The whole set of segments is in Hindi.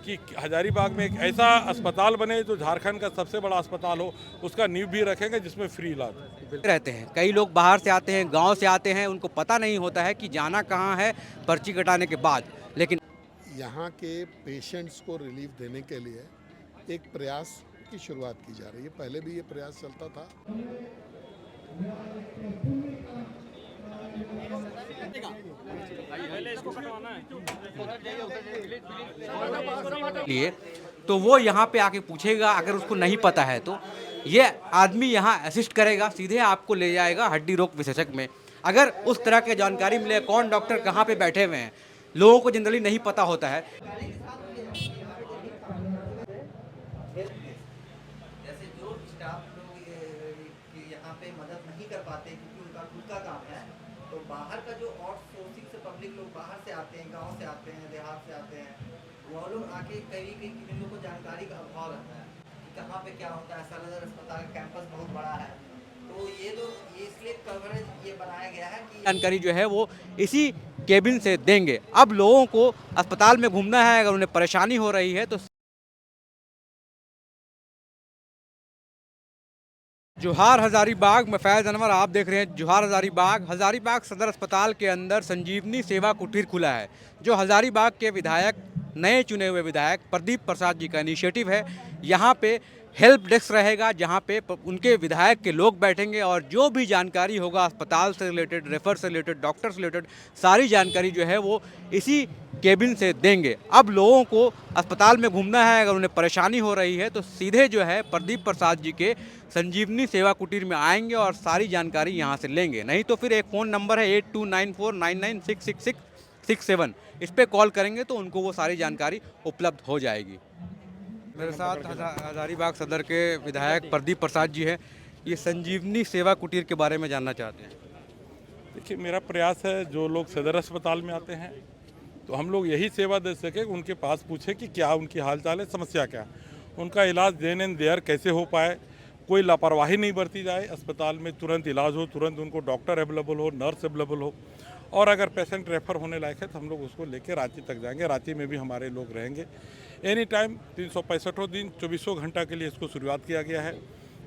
कि हजारीबाग में एक ऐसा अस्पताल बने जो झारखंड का सबसे बड़ा अस्पताल हो, उसका नींव भी रखेंगे जिसमें फ्री इलाज हो। रहते हैं। कई लोग बाहर से आते हैं, गांव से आते हैं, उनको पता नहीं होता है कि जाना कहाँ है पर्ची कटाने के बाद। लेकिन यहाँ के पेशेंट्स को रिलीफ देने के लिए एक प्रयास की शुरुआत की जा रही है। पहले भी ये प्रयास चलता था। लिए तो वो यहाँ पे आके पूछेगा, अगर उसको नहीं पता है तो ये आदमी यहाँ असिस्ट करेगा, सीधे आपको ले जाएगा हड्डी रोग विशेषज्ञ में। अगर उस तरह की जानकारी मिले कौन डॉक्टर कहाँ पे बैठे हुए हैं, लोगों को जनरली नहीं पता होता है। जैसे जो स्टाफ लोग यहाँ पे मदद नहीं कर पाते क्योंकि उनका खुद का काम है, तो बाहर का जो आउटसोर्सिंग से पब्लिक लोग बाहर से आते हैं, गांव से आते हैं, देहात से आते हैं, वो लोग आके कई कई लोगों को जानकारी का अभाव रहता है कि कहाँ पे क्या होता है। सदर अस्पताल का कैंपस बहुत बड़ा है, तो ये इसलिए कवरेज ये बनाया गया है कि जानकारी जो है वो इसी केबिन से देंगे। अब लोगों को अस्पताल में घूमना है, अगर उन्हें परेशानी हो रही है तो जोहार हजारीबाग में फैज़ अनवर आप देख रहे हैं जोहार हजारीबाग। हजारीबाग सदर अस्पताल के अंदर संजीवनी सेवा कुटीर खुला है, जो हजारीबाग के विधायक, नए चुने हुए विधायक प्रदीप प्रसाद जी का इनिशिएटिव है। यहाँ पे हेल्प डेस्क रहेगा, जहाँ पे उनके विधायक के लोग बैठेंगे और जो भी जानकारी होगा अस्पताल से रिलेटेड, रेफर से रिलेटेड, डॉक्टर से रिलेटेड, सारी जानकारी जो है वो इसी केबिन से देंगे। अब लोगों को अस्पताल में घूमना है, अगर उन्हें परेशानी हो रही है तो सीधे जो है प्रदीप प्रसाद जी के संजीवनी सेवा कुटीर में आएंगे और सारी जानकारी यहाँ से लेंगे। नहीं तो फिर एक फ़ोन नंबर है 8294996667, इस पर कॉल करेंगे तो उनको वो सारी जानकारी उपलब्ध हो जाएगी। मेरे साथ हजारीबाग सदर के विधायक प्रदीप प्रसाद जी हैं। ये संजीवनी सेवा कुटीर के बारे में जानना चाहते हैं। देखिए, मेरा प्रयास है जो लोग सदर अस्पताल में आते हैं तो हम लोग यही सेवा दे सके, उनके पास पूछे कि क्या उनकी हाल चाल है, समस्या क्या है, उनका इलाज देन एंड देयर कैसे हो पाए, कोई लापरवाही नहीं बरती जाए, अस्पताल में तुरंत इलाज हो, तुरंत उनको डॉक्टर अवेलेबल हो, नर्स अवेलेबल हो, और अगर पेशेंट रेफर होने लायक है तो हम लोग उसको लेकर रांची तक जाएंगे। रांची में भी हमारे लोग रहेंगे एनी टाइम। 365 दिन 24 घंटा के लिए इसको शुरुआत किया गया है।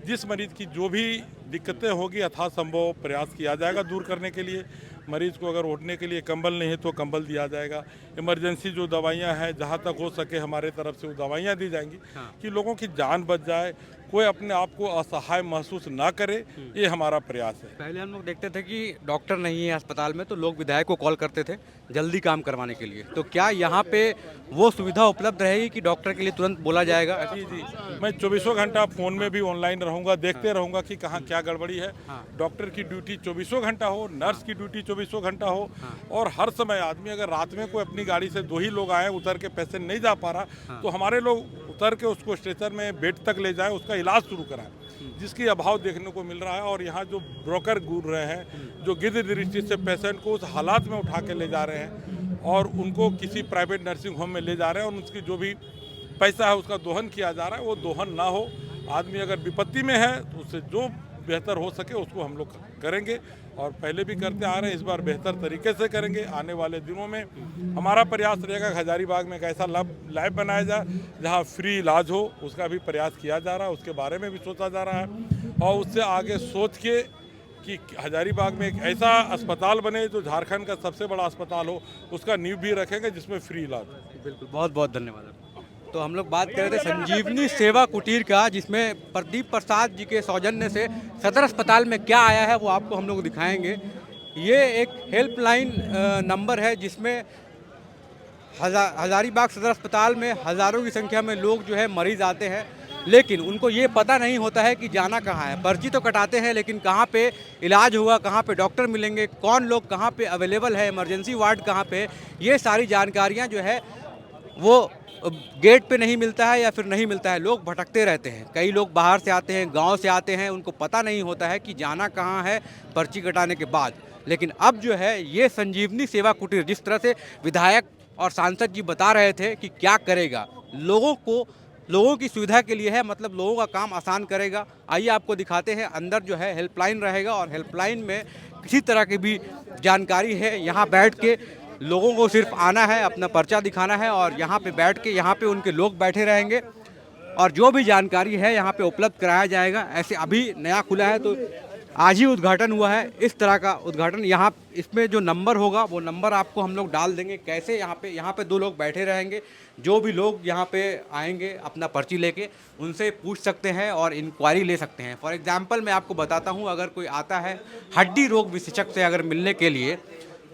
जिस मरीज़ की जो भी दिक्कतें होगी यथासंभव प्रयास किया जाएगा दूर करने के लिए। मरीज़ को अगर ओढ़ने के लिए कंबल नहीं है तो कंबल दिया जाएगा। इमरजेंसी जो दवाइयां हैं जहां तक हो सके हमारे तरफ से वो दवाइयां दी जाएंगी कि लोगों की जान बच जाए, कोई अपने आप को असहाय महसूस ना करे, ये हमारा प्रयास है। पहले हम लोग देखते थे कि डॉक्टर नहीं है अस्पताल में तो लोग विधायक को कॉल करते थे जल्दी काम करवाने के लिए, तो क्या यहाँ पे वो सुविधा उपलब्ध रहेगी कि डॉक्टर के लिए तुरंत बोला जाएगा? जी जी, मैं 24 घंटा फ़ोन में भी ऑनलाइन रहूँगा, देखते रहूँगा कि कहाँ क्या गड़बड़ी है। डॉक्टर की ड्यूटी 24 घंटा हो, नर्स की ड्यूटी 24 घंटा हो, और हर समय आदमी अगर रात में कोई अपनी गाड़ी से 2 ही लोग आए, उतर के पेशेंट नहीं जा पा रहा तो हमारे लोग उतर के उसको स्ट्रेचर में बेड तक ले जाए, उसका इलाज शुरू कराएं, जिसकी अभाव देखने को मिल रहा है। और यहाँ जो ब्रोकर घूर रहे हैं, जो गिद्ध दृष्टि से पेशेंट को उस हालात में उठा के ले जा रहे हैं और उनको किसी प्राइवेट नर्सिंग होम में ले जा रहे हैं और उसकी जो भी पैसा है उसका दोहन किया जा रहा है, वो दोहन ना हो। आदमी अगर विपत्ति में है तो उससे जो बेहतर हो सके उसको हम लोग करेंगे, और पहले भी करते आ रहे हैं, इस बार बेहतर तरीके से करेंगे। आने वाले दिनों में हमारा प्रयास रहेगा कि हजारीबाग में एक ऐसा लैब बनाया जाए जहां फ्री इलाज हो, उसका भी प्रयास किया जा रहा है, उसके बारे में भी सोचा जा रहा है। और उससे आगे सोच के कि हजारीबाग में एक ऐसा अस्पताल बने जो झारखंड का सबसे बड़ा अस्पताल हो, उसका नींव भी रखेंगे जिसमें फ्री इलाज हो। बिल्कुल, बहुत बहुत धन्यवाद। तो हम लोग बात कर रहे थे संजीवनी सेवा कुटीर का, जिसमें प्रदीप प्रसाद जी के सौजन्य से सदर अस्पताल में क्या आया है वो आपको हम लोग दिखाएंगे। ये एक हेल्पलाइन नंबर है जिसमें हजारीबाग सदर अस्पताल में हज़ारों की संख्या में लोग जो है मरीज़ आते हैं, लेकिन उनको ये पता नहीं होता है कि जाना कहाँ है। पर्ची तो कटाते हैं लेकिन कहाँ पे इलाज होगा, कहाँ पे डॉक्टर मिलेंगे, कौन लोग कहाँ पे अवेलेबल है, इमरजेंसी वार्ड कहाँ पे, ये सारी जानकारियाँ जो है वो गेट पे नहीं मिलता है या फिर नहीं मिलता है। लोग भटकते रहते हैं, कई लोग बाहर से आते हैं, गांव से आते हैं, उनको पता नहीं होता है कि जाना कहाँ है पर्ची कटाने के बाद। लेकिन अब जो है ये संजीवनी सेवा कुटीर, जिस तरह से विधायक और सांसद जी बता रहे थे कि क्या करेगा, लोगों की सुविधा के लिए है, मतलब लोगों का काम आसान करेगा। आइए आपको दिखाते हैं। अंदर जो है हेल्पलाइन रहेगा और हेल्पलाइन में किसी तरह की भी जानकारी है यहाँ बैठ के लोगों को सिर्फ आना है, अपना पर्चा दिखाना है और यहाँ पे बैठ के यहाँ पे उनके लोग बैठे रहेंगे और जो भी जानकारी है यहाँ पे उपलब्ध कराया जाएगा। ऐसे अभी नया खुला है तो आज ही उद्घाटन हुआ है, इस तरह का उद्घाटन। यहाँ इसमें जो नंबर होगा वो नंबर आपको हम लोग डाल देंगे। कैसे यहाँ पे 2 लोग बैठे रहेंगे, जो भी लोग यहाँ पे आएंगे अपना पर्ची लेके उनसे पूछ सकते हैं और इंक्वायरी ले सकते हैं। फॉर एग्जांपल मैं आपको बताता हूँ, अगर कोई आता है हड्डी रोग विशेषज्ञ से अगर मिलने के लिए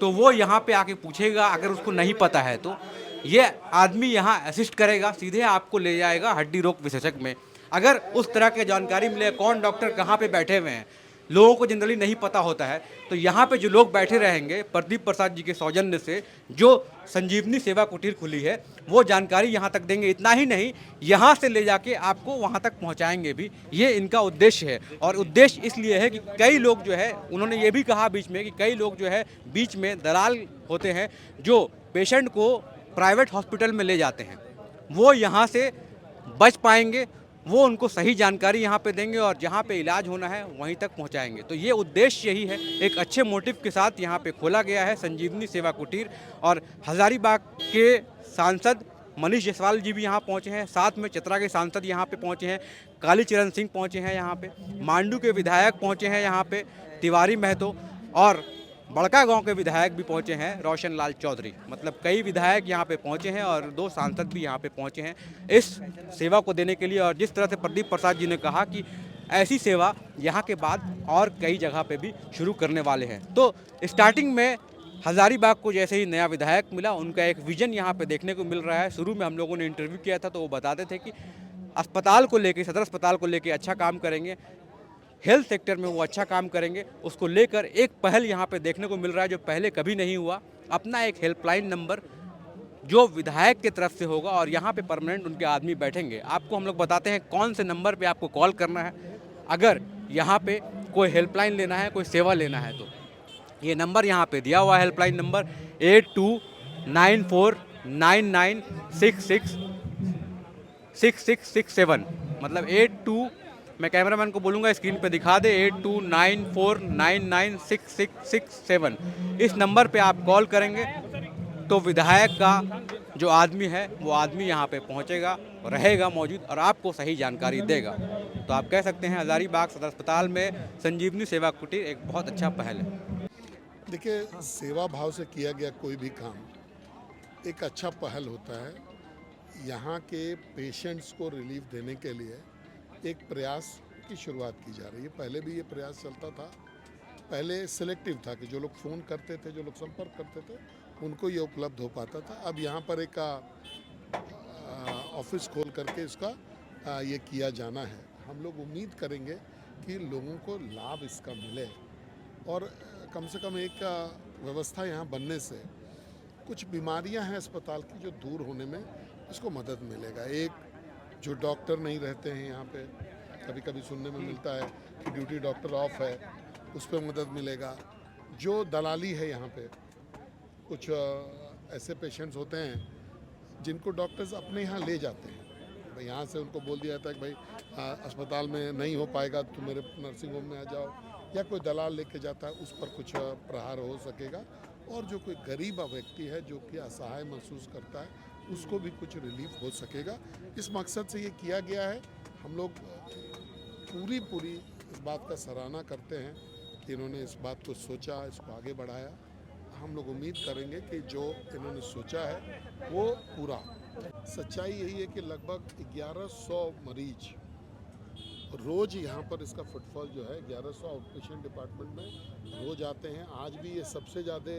तो वो यहाँ पे आके पूछेगा, अगर उसको नहीं पता है तो ये आदमी यहाँ असिस्ट करेगा, सीधे आपको ले जाएगा हड्डी रोग विशेषज्ञ में। अगर उस तरह की जानकारी मिले कौन डॉक्टर कहाँ पे बैठे हुए हैं, लोगों को जनरली नहीं पता होता है, तो यहाँ पे जो लोग बैठे रहेंगे प्रदीप प्रसाद जी के सौजन्य से जो संजीवनी सेवा कुटीर खुली है वो जानकारी यहाँ तक देंगे। इतना ही नहीं, यहाँ से ले जाके आपको वहाँ तक पहुँचाएंगे भी, ये इनका उद्देश्य है। और उद्देश्य इसलिए है कि कई लोग जो है, उन्होंने ये भी कहा बीच में कि कई लोग जो है बीच में दलाल होते हैं जो पेशेंट को प्राइवेट हॉस्पिटल में ले जाते हैं, वो यहाँ से बच पाएंगे, वो उनको सही जानकारी यहाँ पे देंगे और जहाँ पे इलाज होना है वहीं तक पहुँचाएंगे। तो ये उद्देश्य यही है, एक अच्छे मोटिव के साथ यहाँ पे खोला गया है संजीवनी सेवा कुटीर। और हज़ारीबाग के सांसद मनीष जायसवाल जी भी यहाँ पहुँचे हैं, साथ में चतरा के सांसद यहाँ पे पहुँचे हैं, कालीचरण सिंह पहुँचे हैं यहाँ पे, मांडू के विधायक पहुँचे हैं यहाँ पे, तिवारी महतो, और बड़का गांव के विधायक भी पहुंचे हैं रोशन लाल चौधरी। मतलब कई विधायक यहां पे पहुंचे हैं और 2 सांसद भी यहां पे पहुंचे हैं इस सेवा को देने के लिए। और जिस तरह से प्रदीप प्रसाद जी ने कहा कि ऐसी सेवा यहां के बाद और कई जगह पे भी शुरू करने वाले हैं। तो स्टार्टिंग में हज़ारीबाग को जैसे ही नया विधायक मिला, उनका एक विजन यहाँ पे देखने को मिल रहा है। शुरू में हम लोगों ने इंटरव्यू किया था तो वो बताते थे कि अस्पताल को लेके, सदर अस्पताल को लेके अच्छा काम करेंगे, हेल्थ सेक्टर में वो अच्छा काम करेंगे। उसको लेकर एक पहल यहाँ पे देखने को मिल रहा है जो पहले कभी नहीं हुआ, अपना एक हेल्पलाइन नंबर जो विधायक की तरफ से होगा और यहाँ पे परमानेंट उनके आदमी बैठेंगे। आपको हम लोग बताते हैं कौन से नंबर पे आपको कॉल करना है अगर यहाँ पे कोई हेल्पलाइन लेना है, कोई सेवा लेना है। तो ये नंबर यहाँ पे दिया हुआ है, हेल्पलाइन नंबर 8294996667, मतलब 82, मैं कैमरामैन को बोलूँगा स्क्रीन पे दिखा दे, 8294996667। इस नंबर पे आप कॉल करेंगे तो विधायक का जो आदमी है वो आदमी यहाँ पे पहुँचेगा, रहेगा मौजूद और आपको सही जानकारी देगा। तो आप कह सकते हैं हज़ारीबाग सदर अस्पताल में संजीवनी सेवा कुटीर एक बहुत अच्छा पहल है। देखिए, सेवा भाव से किया गया कोई भी काम एक अच्छा पहल होता है। यहाँ के पेशेंट्स को रिलीफ देने के लिए एक प्रयास की शुरुआत की जा रही है। पहले भी ये प्रयास चलता था, पहले सिलेक्टिव था कि जो लोग फ़ोन करते थे, जो लोग संपर्क करते थे, उनको ये उपलब्ध हो पाता था। अब यहाँ पर एक ऑफिस खोल करके इसका ये किया जाना है। हम लोग उम्मीद करेंगे कि लोगों को लाभ इसका मिले और कम से कम एक व्यवस्था यहाँ बनने से कुछ बीमारियाँ हैं अस्पताल की जो दूर होने में इसको मदद मिलेगा। एक, जो डॉक्टर नहीं रहते हैं यहाँ पे, कभी कभी सुनने में मिलता है कि ड्यूटी डॉक्टर ऑफ है, उस पर मदद मिलेगा। जो दलाली है यहाँ पे, कुछ ऐसे पेशेंट्स होते हैं जिनको डॉक्टर्स अपने यहाँ ले जाते हैं, भाई यहाँ से उनको बोल दिया जाता है कि भाई अस्पताल में नहीं हो पाएगा तो मेरे नर्सिंग होम में आ जाओ, या कोई दलाल लेके जाता है, उस पर कुछ प्रहार हो सकेगा। और जो कोई गरीब व्यक्ति है जो कि असहाय महसूस करता है, उसको भी कुछ रिलीफ हो सकेगा। इस मकसद से ये किया गया है। हम लोग पूरी इस बात का सराहना करते हैं कि इन्होंने इस बात को सोचा, इसको आगे बढ़ाया। हम लोग उम्मीद करेंगे कि जो इन्होंने सोचा है वो पूरा। सच्चाई यही है कि लगभग 1100 मरीज रोज़ यहाँ पर इसका फुटफॉल जो है 1100 आउट पेशेंट डिपार्टमेंट में रोज आते हैं। आज भी ये सबसे ज़्यादा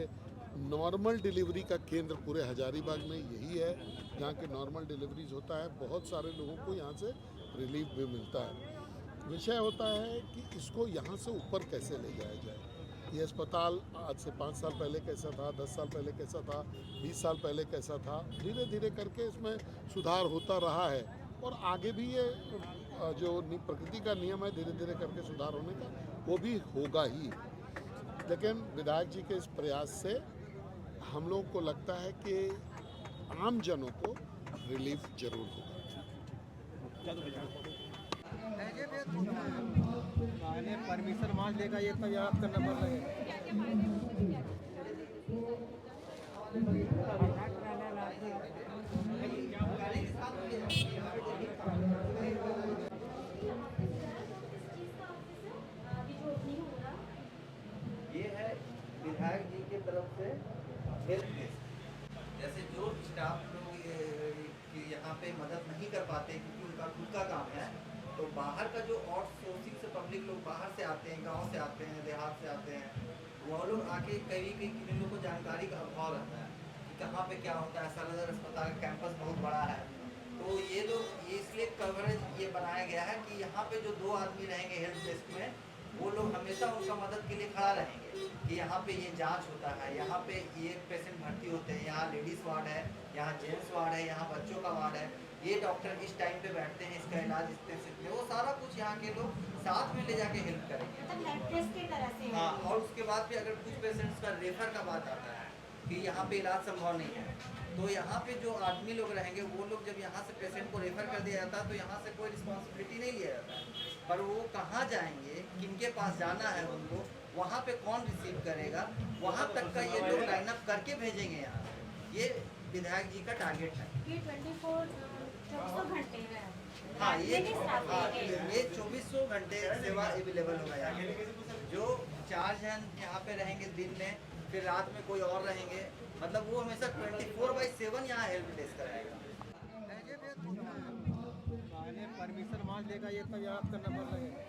नॉर्मल डिलीवरी का केंद्र पूरे हज़ारीबाग में यही है, जहाँ के नॉर्मल डिलीवरीज होता है। बहुत सारे लोगों को यहाँ से रिलीफ भी मिलता है। विषय होता है कि इसको यहाँ से ऊपर कैसे ले जाया जाए। ये अस्पताल आज से 5 साल पहले कैसा था, 10 साल पहले कैसा था, 20 साल पहले कैसा था, धीरे धीरे करके इसमें सुधार होता रहा है और आगे भी ये जो प्रकृति का नियम है धीरे धीरे करके सुधार होने का, वो भी होगा ही। लेकिन विधायक जी के इस प्रयास से हम लोग को लगता है कि आम जनों को रिलीफ जरूर होगा। परमिशन मांग लेगा ये तब याद करना पड़ रहा है। ये है विधायक जी की तरफ से हेल्प डेस्क। जैसे जो स्टाफ लोग यहाँ पे मदद नहीं कर पाते क्योंकि उनका खुद का काम है, तो बाहर का जो आउटसोर्सिंग से पब्लिक लोग बाहर से आते हैं, गांव से आते हैं, देहात से आते हैं, वो लोग आके कई किन लोगों को जानकारी का अभाव रहता है कि कहाँ पे क्या होता है। सदर अस्पताल कैंपस बहुत बड़ा है, तो ये लोग इसलिए कवरेज ये बनाया गया है कि यहाँ पे जो 2 आदमी रहेंगे हेल्प डेस्क में, वो लोग हमेशा उनका मदद के लिए खड़ा रहेंगे कि यहाँ पे ये जांच होता है, यहाँ पे ये पेशेंट भर्ती होते हैं, यहाँ लेडीज़ वार्ड है, यहाँ जेंट्स वार्ड है, यहाँ बच्चों का वार्ड है, ये डॉक्टर इस टाइम पे बैठते हैं, इसका इलाज इतने वो सारा कुछ यहाँ के लोग साथ में ले जाके हेल्प करेंगे। हाँ, और उसके बाद भी अगर कुछ पेशेंट्स का रेफर का बात आता है कि यहाँ पे इलाज संभव नहीं है, तो यहाँ पे जो आदमी लोग रहेंगे वो लोग जब यहाँ से पेशेंट को रेफर कर दिया जाता है तो यहाँ से कोई रिस्पॉन्सिबिलिटी नहीं लिया जाता है, पर वो कहाँ जाएंगे, किनके पास जाना है उनको, वहाँ पे कौन रिसीव करेगा, वहाँ तक का ये लोग लाइन अप करके भेजेंगे यहाँ से। ये विधायक जी का टारगेट है। ये 24 घंटे है। हाँ, ये 2400 घंटे सेवा अवेलेबल होगा यहाँ पे। जो 4 जन यहाँ पे रहेंगे दिन में, फिर रात में कोई और रहेंगे, मतलब वो हमेशा 24/7 यहाँ हेल्प डेस्क रहेगा। परमिशन मांग लेगा, ये तब याद करना पड़ लगेगा।